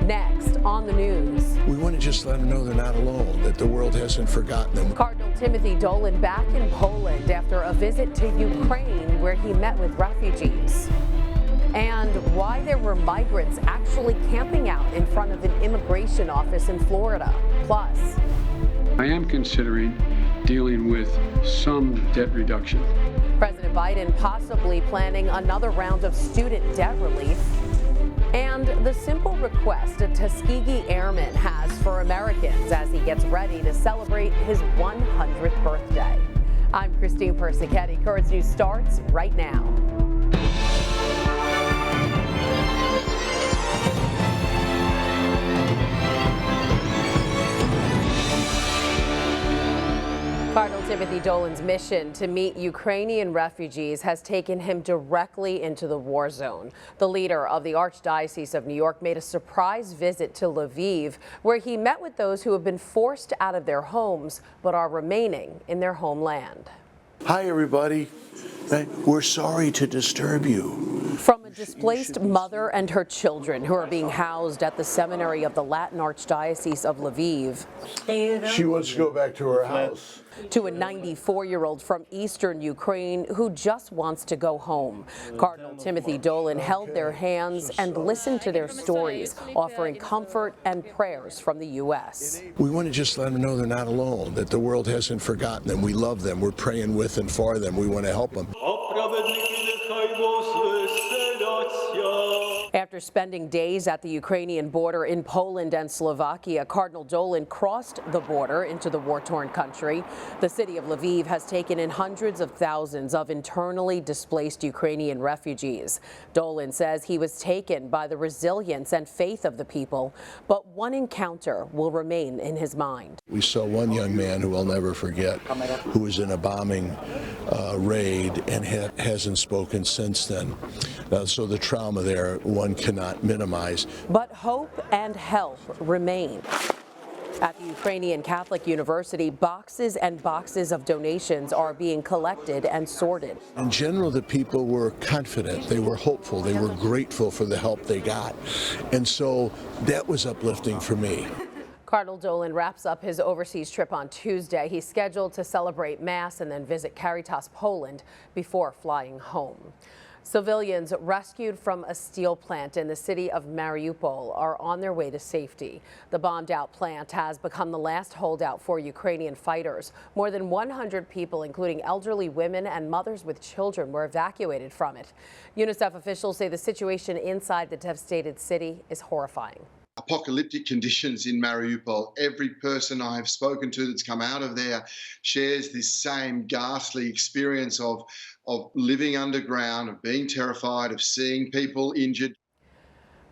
Next on the news. We want to just let them know they're not alone, that the world hasn't forgotten them. Cardinal Timothy Dolan back in Poland after a visit to Ukraine where he met with refugees. And why there were migrants actually camping out in front of an immigration office in Florida. Plus, I am considering dealing with some debt reduction. President Biden possibly planning another round of student debt relief. And the simple request a Tuskegee airman has for Americans as he gets ready to celebrate his 100th birthday. I'm Christine Persichetti. Currents News starts right now. Cardinal Timothy Dolan's mission to meet Ukrainian refugees has taken him directly into the war zone. The leader of the Archdiocese of New York made a surprise visit to Lviv, where he met with those who have been forced out of their homes but are remaining in their homeland. Hi, everybody. We're sorry to disturb you. From a displaced mother and her children who are being housed at the seminary of the Latin Archdiocese of Lviv. She wants to go back to her house. To a 94-year-old from eastern Ukraine who just wants to go home. Cardinal Timothy Dolan held their hands and listened to their stories, offering comfort and prayers from the U.S. We want to just let them know they're not alone, that the world hasn't forgotten them. We love them. We're praying with and for them. We want to help them. After spending days at the Ukrainian border in Poland and Slovakia, Cardinal Dolan crossed the border into the war-torn country. The city of Lviv has taken in hundreds of thousands of internally displaced Ukrainian refugees. Dolan says he was taken by the resilience and faith of the people, but one encounter will remain in his mind. We saw one young man who I'll never forget, who was in a bombing raid and hasn't spoken since then. So the trauma there, one cannot minimize. But hope and help remain. At the Ukrainian Catholic University, boxes and boxes of donations are being collected and sorted. In general, the people were confident, they were hopeful, they were grateful for the help they got. And so that was uplifting for me. Cardinal Dolan wraps up his overseas trip on Tuesday. He's scheduled to celebrate Mass and then visit Caritas Poland before flying home. Civilians rescued from a steel plant in the city of Mariupol are on their way to safety. The bombed-out plant has become the last holdout for Ukrainian fighters. More than 100 people, including elderly women and mothers with children, were evacuated from it. UNICEF officials say the situation inside the devastated city is horrifying. Apocalyptic conditions in Mariupol. Every person I have spoken to that's come out of there shares this same ghastly experience of living underground, of being terrified, of seeing people injured.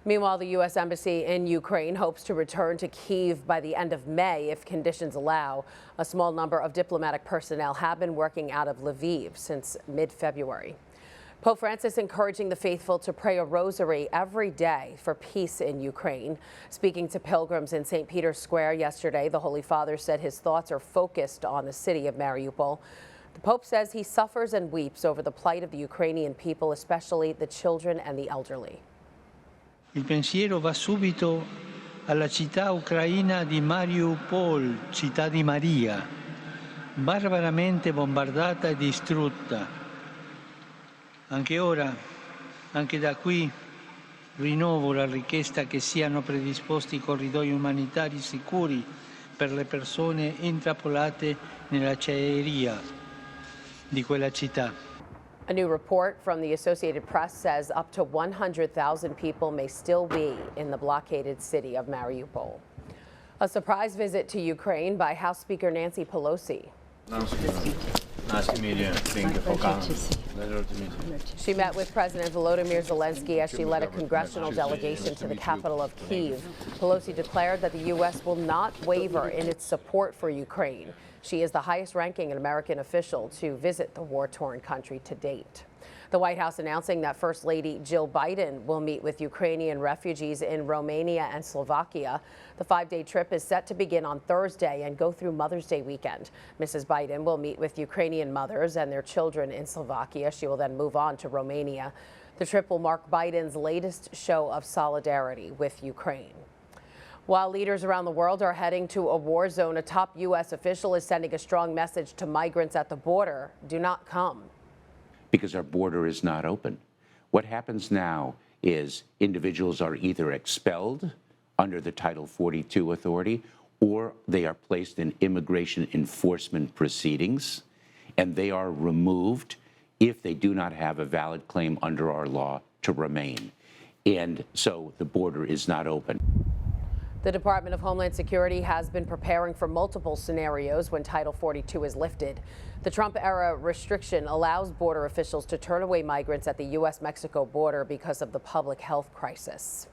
Meanwhile, the U.S. Embassy in Ukraine hopes to return to Kyiv by the end of May if conditions allow. A small number of diplomatic personnel have been working out of Lviv since mid-February. Pope Francis encouraging the faithful to pray a rosary every day for peace in Ukraine. Speaking to pilgrims in St. Peter's Square yesterday, the Holy Father said his thoughts are focused on the city of Mariupol. The Pope says he suffers and weeps over the plight of the Ukrainian people, especially the children and the elderly. Il pensiero va subito alla città ucraina di Mariupol, città di Maria, barbaramente bombardata e distrutta. Anche ora, anche da qui, rinnovo la richiesta che siano predisposti corridoi umanitari sicuri per le persone intrappolate nell'acciaieria di quella città. A new report from the Associated Press says up to 100,000 people may still be in the blockaded city of Mariupol. A surprise visit to Ukraine by House Speaker Nancy Pelosi. Nice to meet you. Thank you for coming. She met with President Volodymyr Zelensky as she led a congressional delegation to the capital of Kyiv. Pelosi declared that the U.S. will not waver in its support for Ukraine. She is the highest-ranking American official to visit the war-torn country to date. The White House announcing that First Lady Jill Biden will meet with Ukrainian refugees in Romania and Slovakia. The 5-day trip is set to begin on Thursday and go through Mother's Day weekend. Mrs. Biden will meet with Ukrainian mothers and their children in Slovakia. She will then move on to Romania. The trip will mark Biden's latest show of solidarity with Ukraine. While leaders around the world are heading to a war zone, a top U.S. official is sending a strong message to migrants at the border: do not come. Because our border is not open. What happens now is individuals are either expelled under the Title 42 authority, or they are placed in immigration enforcement proceedings, and they are removed if they do not have a valid claim under our law to remain. And so the border is not open. The Department of Homeland Security has been preparing for multiple scenarios when Title 42 is lifted. The Trump-era restriction allows border officials to turn away migrants at the U.S.-Mexico border because of the public health crisis.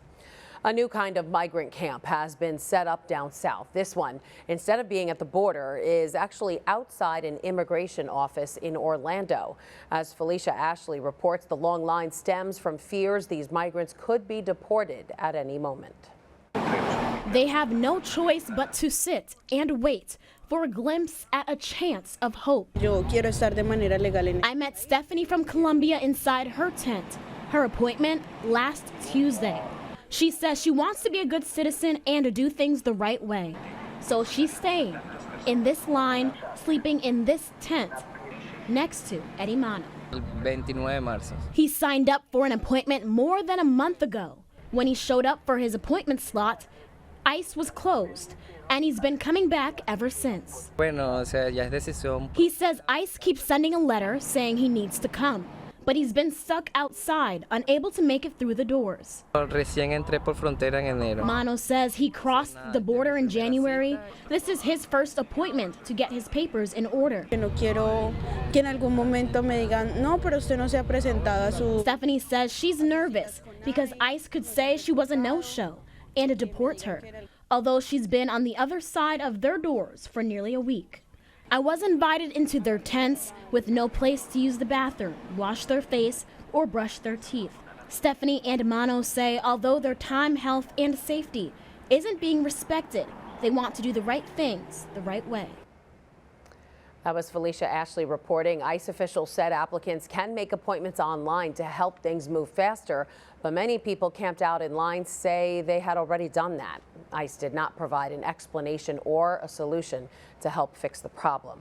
A new kind of migrant camp has been set up down south. This one, instead of being at the border, is actually outside an immigration office in Orlando. As Felicia Ashley reports, the long line stems from fears these migrants could be deported at any moment. They have no choice but to sit and wait for a glimpse at a chance of hope. I met Stephanie from Colombia inside her tent. Her appointment last Tuesday. She says she wants to be a good citizen and to do things the right way. So she's staying in this line, sleeping in this tent next to Eddie Mano. He signed up for an appointment more than a month ago. When he showed up for his appointment slot, ICE was closed, and he's been coming back ever since. He says ICE keeps sending a letter saying he needs to come, but he's been stuck outside, unable to make it through the doors. Mano says he crossed the border in January. This is his first appointment to get his papers in order. Stephanie says she's nervous because ICE could say she was a no-show and deport her, although she's been on the other side of their doors for nearly a week. I was invited into their tents with no place to use the bathroom, wash their face, or brush their teeth. Stephanie and Mano say although their time, health, and safety isn't being respected, they want to do the right things the right way. That was Felicia Ashley reporting. ICE officials said applicants can make appointments online to help things move faster, but many people camped out in lines say they had already done that. ICE did not provide an explanation or a solution to help fix the problem.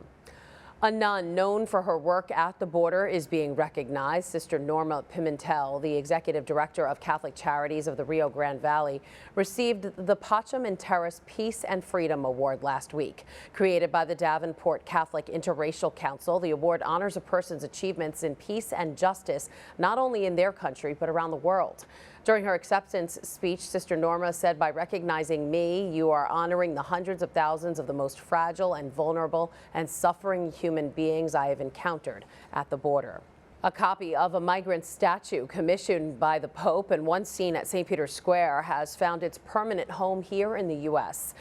A nun known for her work at the border is being recognized. Sister Norma Pimentel, the executive director of Catholic Charities of the Rio Grande Valley, received the Pacham and Terrace Peace and Freedom Award last week. Created by the Davenport Catholic Interracial Council, the award honors a person's achievements in peace and justice, not only in their country, but around the world. During her acceptance speech, Sister Norma said, "By recognizing me, you are honoring the hundreds of thousands of the most fragile and vulnerable and suffering human beings I have encountered at the border." A copy of a migrant statue commissioned by the Pope and once seen at St. Peter's Square has found its permanent home here in the U.S.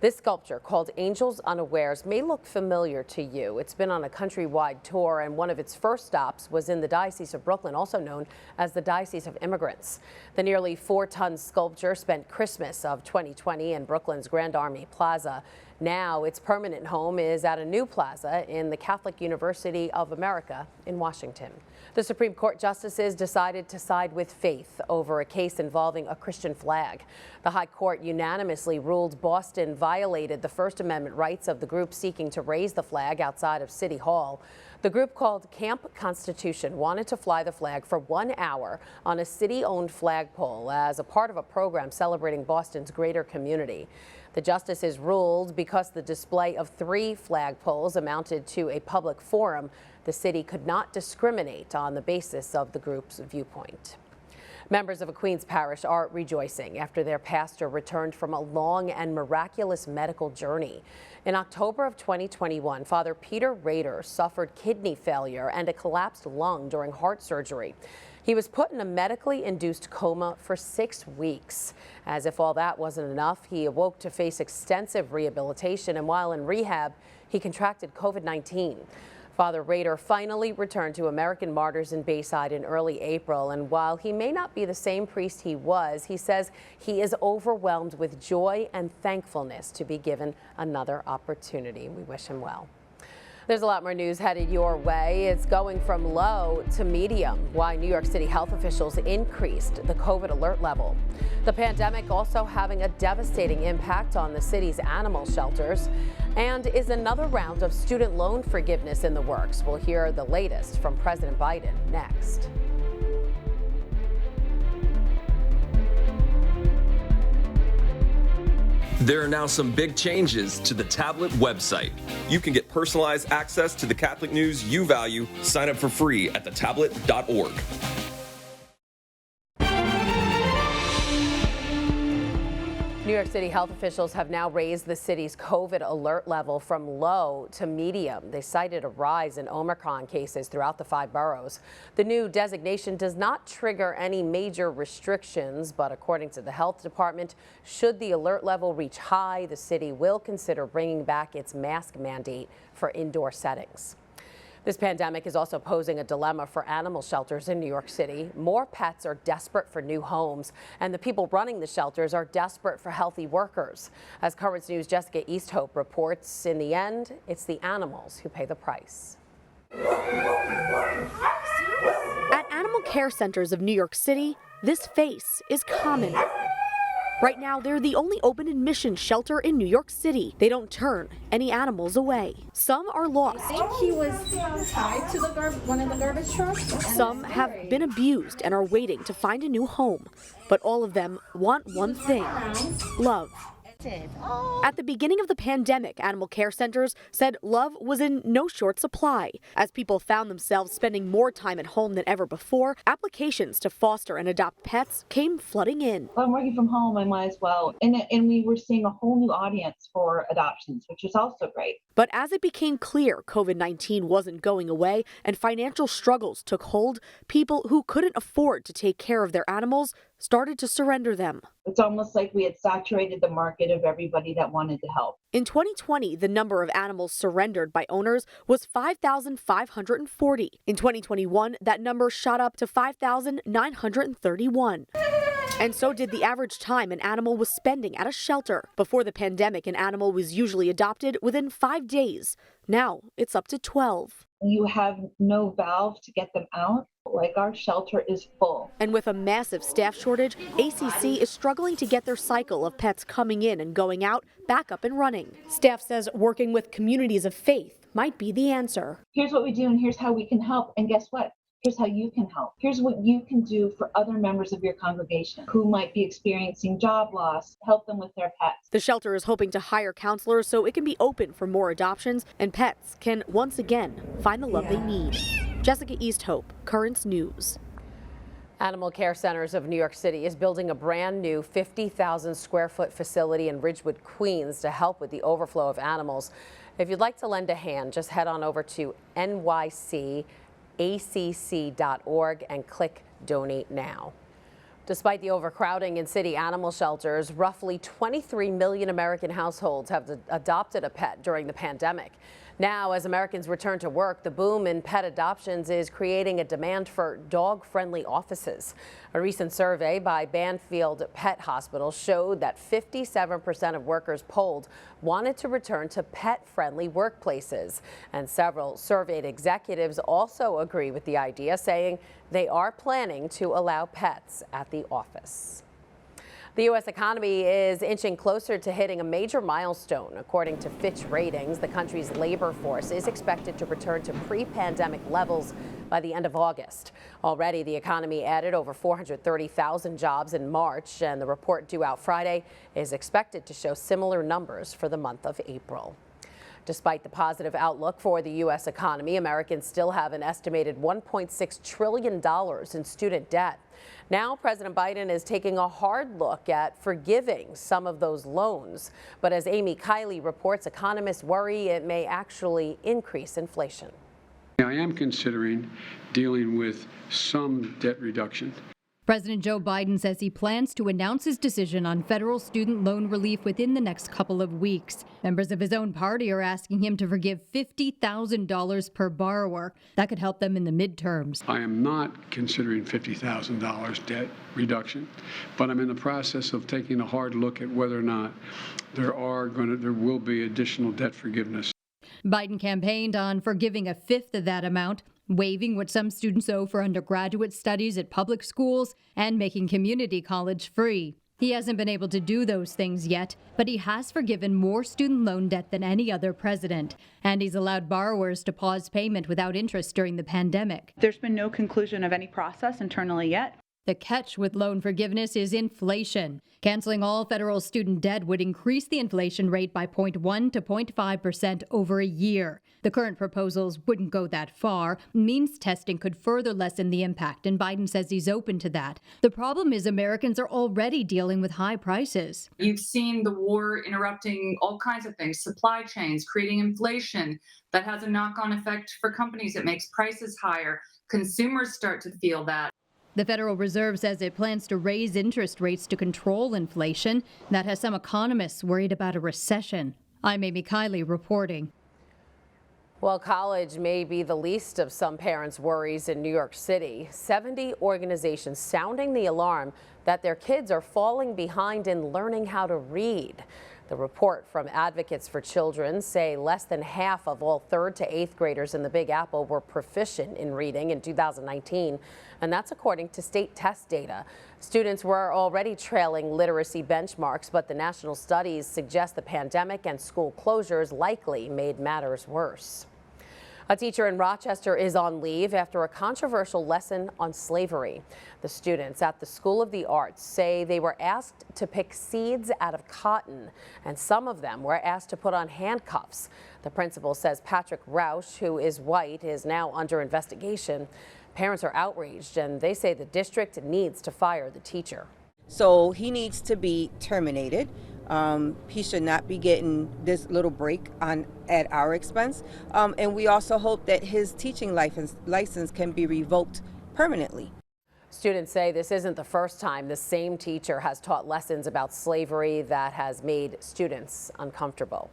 This sculpture, called Angels Unawares, may look familiar to you. It's been on a countrywide tour, and one of its first stops was in the Diocese of Brooklyn, also known as the Diocese of Immigrants. The nearly 4-ton sculpture spent Christmas of 2020 in Brooklyn's Grand Army Plaza. Now its permanent home is at a new plaza in the Catholic University of America in Washington. The Supreme Court justices decided to side with faith over a case involving a Christian flag. The High Court unanimously ruled Boston violated the First Amendment rights of the group seeking to raise the flag outside of City Hall. The group, called Camp Constitution, wanted to fly the flag for 1 hour on a city-owned flagpole as a part of a program celebrating Boston's greater community. The justices ruled because the display of 3 flagpoles amounted to a public forum, the city could not discriminate on the basis of the group's viewpoint. Members of a Queens parish are rejoicing after their pastor returned from a long and miraculous medical journey. In October of 2021, Father Peter Rader suffered kidney failure and a collapsed lung during heart surgery. He was put in a medically induced coma for 6 weeks. As if all that wasn't enough, he awoke to face extensive rehabilitation, and while in rehab, he contracted COVID-19. Father Rader finally returned to American Martyrs in Bayside in early April, and while he may not be the same priest he was, he says he is overwhelmed with joy and thankfulness to be given another opportunity. We wish him well. There's a lot more news headed your way. It's going from low to medium. Why New York City health officials increased the COVID alert level. The pandemic also having a devastating impact on the city's animal shelters. And is another round of student loan forgiveness in the works? We'll hear the latest from President Biden next. There are now some big changes to the tablet website. You can get personalized access to the Catholic news you value. Sign up for free at thetablet.org. New York City health officials have now raised the city's COVID alert level from low to medium. They cited a rise in Omicron cases throughout the 5 boroughs. The new designation does not trigger any major restrictions, but according to the health department, should the alert level reach high, the city will consider bringing back its mask mandate for indoor settings. This pandemic is also posing a dilemma for animal shelters in New York City. More pets are desperate for new homes, and the people running the shelters are desperate for healthy workers. As Currents News' Jessica Easthope reports, in the end, it's the animals who pay the price. At animal care centers of New York City, this face is common. Right now, they're the only open admission shelter in New York City. They don't turn any animals away. Some are lost. I think he was tied to one of the garbage trucks. Some have been abused and are waiting to find a new home. But all of them want one thing: love. At the beginning of the pandemic, animal care centers said love was in no short supply. As people found themselves spending more time at home than ever before, applications to foster and adopt pets came flooding in. Well, I'm working from home, I might as well. And we were seeing a whole new audience for adoptions, which is also great. But as it became clear COVID-19 wasn't going away and financial struggles took hold, people who couldn't afford to take care of their animals started to surrender them. It's almost like we had saturated the market of everybody that wanted to help. In 2020, the number of animals surrendered by owners was 5,540. In 2021, that number shot up to 5,931. And so did the average time an animal was spending at a shelter. Before the pandemic, an animal was usually adopted within 5 days. Now it's up to 12. You have no valve to get them out. Like, our shelter is full. And with a massive staff shortage, ACC is struggling to get their cycle of pets coming in and going out back up and running. Staff says working with communities of faith might be the answer. Here's what we do and here's how we can help. And guess what? Here's how you can help. Here's what you can do for other members of your congregation who might be experiencing job loss. Help them with their pets. The shelter is hoping to hire counselors so it can be open for more adoptions and pets can once again find the love they need. Jessica Easthope, Currents News. Animal Care Centers of New York City is building a brand new 50,000 square foot facility in Ridgewood, Queens to help with the overflow of animals. If you'd like to lend a hand, just head on over to nycacc.org and click Donate Now. Despite the overcrowding in city animal shelters, roughly 23 million American households have adopted a pet during the pandemic. Now, as Americans return to work, the boom in pet adoptions is creating a demand for dog-friendly offices. A recent survey by Banfield Pet Hospital showed that 57% of workers polled wanted to return to pet-friendly workplaces. And several surveyed executives also agree with the idea, saying they are planning to allow pets at the office. The U.S. economy is inching closer to hitting a major milestone. According to Fitch Ratings, the country's labor force is expected to return to pre-pandemic levels by the end of August. Already, the economy added over 430,000 jobs in March, and the report due out Friday is expected to show similar numbers for the month of April. Despite the positive outlook for the U.S. economy, Americans still have an estimated $1.6 trillion in student debt. Now, President Biden is taking a hard look at forgiving some of those loans. But as Amy Kiley reports, economists worry it may actually increase inflation. I am considering dealing with some debt reduction. President Joe Biden says he plans to announce his decision on federal student loan relief within the next couple of weeks. Members of his own party are asking him to forgive $50,000 per borrower. That could help them in the midterms. I am not considering $50,000 debt reduction, but I'm in the process of taking a hard look at whether or not there will be additional debt forgiveness. Biden campaigned on forgiving a fifth of that amount, waiving what some students owe for undergraduate studies at public schools, and making community college free. He hasn't been able to do those things yet, but he has forgiven more student loan debt than any other president. And he's allowed borrowers to pause payment without interest during the pandemic. There's been no conclusion of any process internally yet. The catch with loan forgiveness is inflation. Canceling all federal student debt would increase the inflation rate by 0.1 to 0.5% over a year. The current proposals wouldn't go that far. Means testing could further lessen the impact, and Biden says he's open to that. The problem is Americans are already dealing with high prices. You've seen the war interrupting all kinds of things, supply chains, creating inflation. That has a knock-on effect for companies. It makes prices higher. Consumers start to feel that. The Federal Reserve says it plans to raise interest rates to control inflation. That has some economists worried about a recession. I'm Amy Kiley reporting. Well, college may be the least of some parents' worries in New York City. 70 organizations sounding the alarm that their kids are falling behind in learning how to read. The report from Advocates for Children say less than half of all 3rd to 8th graders in the Big Apple were proficient in reading in 2019, and that's according to state test data. Students were already trailing literacy benchmarks, but the national studies suggest the pandemic and school closures likely made matters worse. A teacher in Rochester is on leave after a controversial lesson on slavery. The students at the School of the Arts say they were asked to pick seeds out of cotton, and some of them were asked to put on handcuffs. The principal says Patrick Rausch, who is white, is now under investigation. Parents are outraged, and they say the district needs to fire the teacher. So he needs to be terminated. He should not be getting this little break at our expense. And we also hope that his teaching license can be revoked permanently. Students say this isn't the first time the same teacher has taught lessons about slavery that has made students uncomfortable.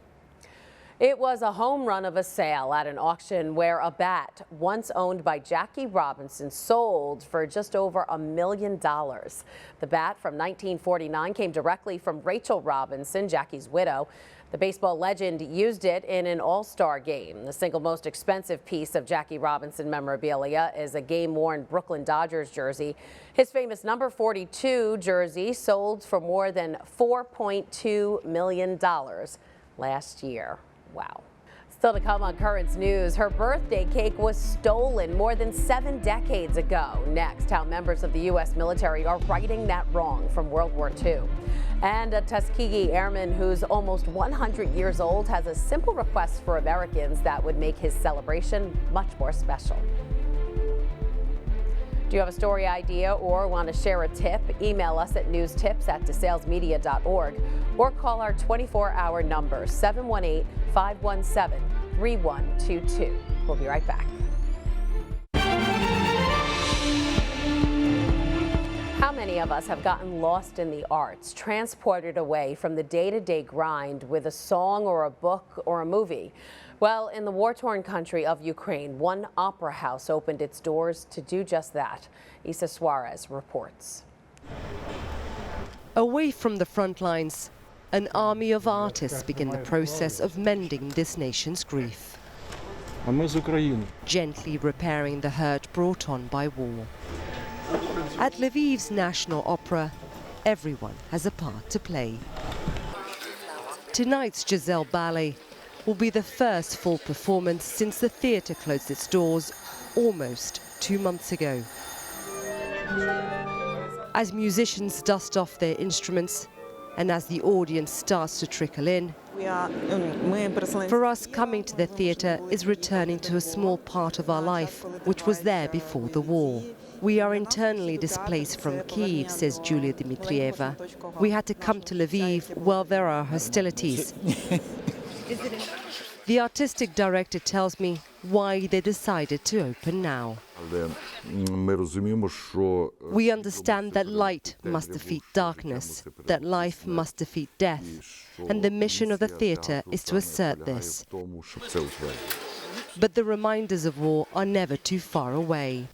It was a home run of a sale at an auction where a bat once owned by Jackie Robinson sold for just over $1 million. The bat from 1949 came directly from Rachel Robinson, Jackie's widow. The baseball legend used it in an all-star game. The single most expensive piece of Jackie Robinson memorabilia is a game-worn Brooklyn Dodgers jersey. His famous number 42 jersey sold for more than $4.2 million last year. Wow. Still to come on Currents News, her birthday cake was stolen more than 7 decades ago. Next, how members of the U.S. military are righting that wrong from World War II. And a Tuskegee airman who's almost 100 years old has a simple request for Americans that would make his celebration much more special. Do you have a story idea or want to share a tip? Email us at newstips@desalesmedia.org or call our 24-hour number 718-517-3122. We'll be right back. How many of us have gotten lost in the arts, transported away from the day-to-day grind with a song or a book or a movie? Well, in the war-torn country of Ukraine, one opera house opened its doors to do just that. Issa Suarez reports. Away from the front lines, an army of artists begin the process of mending this nation's grief. Gently repairing the hurt brought on by war. At Lviv's National Opera, everyone has a part to play. Tonight's Giselle Ballet will be the first full performance since the theatre closed its doors almost 2 months ago. As musicians dust off their instruments and as the audience starts to trickle in, for us, coming to the theatre is returning to a small part of our life which was there before the war. We are internally displaced from Kyiv, says Julia Dmitrieva. We had to come to Lviv while there are hostilities. The artistic director tells me why they decided to open now. We understand that light must defeat darkness, that life must defeat death, and the mission of the theatre is to assert this. But the reminders of war are never too far away.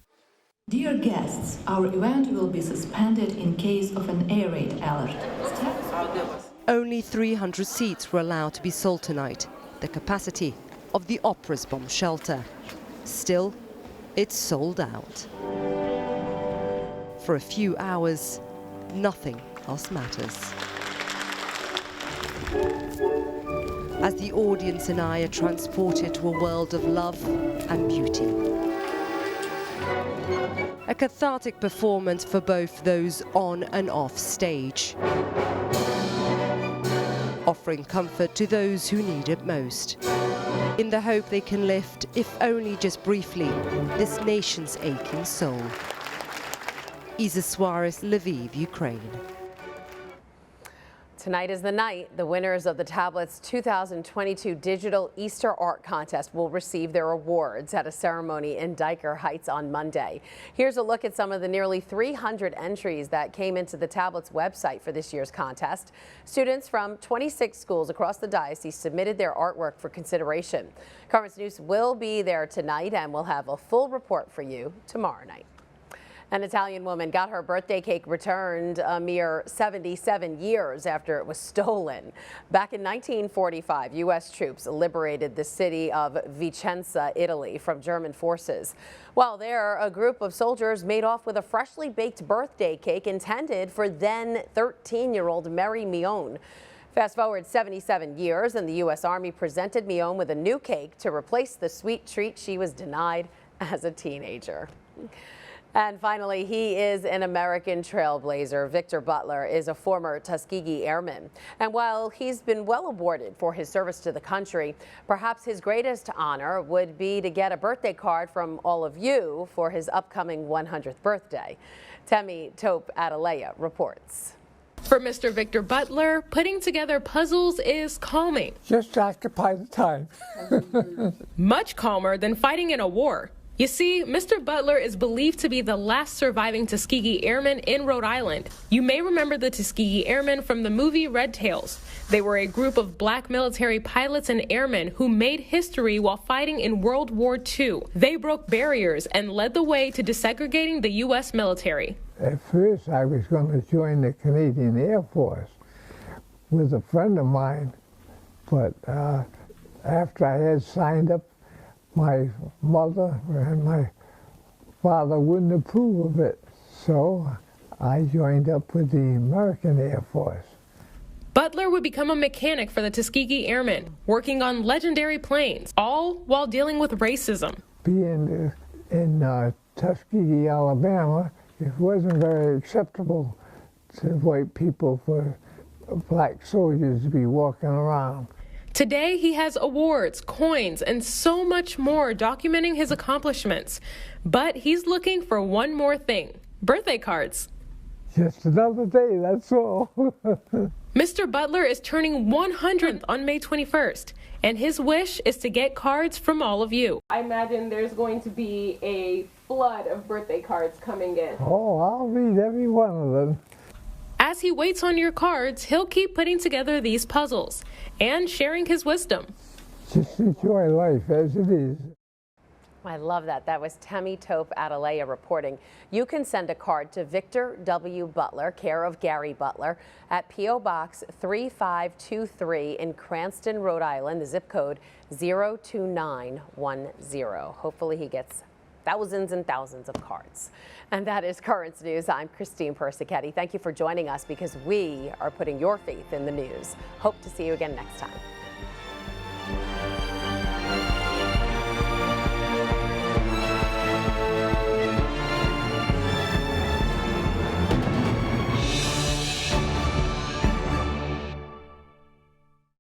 Dear guests, our event will be suspended in case of an air raid alert. Only 300 seats were allowed to be sold tonight. The capacity of the Opera's bomb shelter. Still, it's sold out. For a few hours, nothing else matters. As the audience and I are transported to a world of love and beauty. A cathartic performance for both those on and off stage, offering comfort to those who need it most, in the hope they can lift, if only just briefly, this nation's aching soul. Isa Suarez, Lviv, Ukraine. Tonight is the night the winners of the Tablet's 2022 Digital Easter Art Contest will receive their awards at a ceremony in Diker Heights on Monday. Here's a look at some of the nearly 300 entries that came into the Tablet's website for this year's contest. Students from 26 schools across the diocese submitted their artwork for consideration. Currents News will be there tonight and we'll have a full report for you tomorrow night. An Italian woman got her birthday cake returned a mere 77 years after it was stolen. Back in 1945, U.S. troops liberated the city of Vicenza, Italy, from German forces. While there, a group of soldiers made off with a freshly baked birthday cake intended for then 13-year-old Mary Mion. Fast forward 77 years, and the U.S. Army presented Mion with a new cake to replace the sweet treat she was denied as a teenager. And finally, he is an American trailblazer. Victor Butler is a former Tuskegee Airman. And while he's been well awarded for his service to the country, perhaps his greatest honor would be to get a birthday card from all of you for his upcoming 100th birthday. Temi Tope Adelea reports. For Mr. Victor Butler, putting together puzzles is calming. Just occupy the time. Much calmer than fighting in a war. You see, Mr. Butler is believed to be the last surviving Tuskegee Airman in Rhode Island. You may remember the Tuskegee Airmen from the movie Red Tails. They were a group of black military pilots and airmen who made history while fighting in World War II. They broke barriers and led the way to desegregating the U.S. military. At first, I was going to join the Canadian Air Force with a friend of mine, but after I had signed up, my mother and my father wouldn't approve of it, so I joined up with the American Air Force. Butler would become a mechanic for the Tuskegee Airmen, working on legendary planes, all while dealing with racism. Being in Tuskegee, Alabama, it wasn't very acceptable to white people for black soldiers to be walking around. Today, he has awards, coins, and so much more documenting his accomplishments. But he's looking for one more thing: birthday cards. Just another day, that's all. Mr. Butler is turning 100th on May 21st, and his wish is to get cards from all of you. I imagine there's going to be a flood of birthday cards coming in. Oh, I'll read every one of them. As he waits on your cards, he'll keep putting together these puzzles and sharing his wisdom. Just enjoy life as it is. I love that. That was Temi Tope Adelea reporting. You can send a card to Victor W. Butler, care of Gary Butler, at P.O. Box 3523 in Cranston, Rhode Island, the zip code 02910. Hopefully he gets thousands and thousands of cards. And that is Currents News. I'm Christine Persichetti. Thank you for joining us, because we are putting your faith in the news. Hope to see you again next time.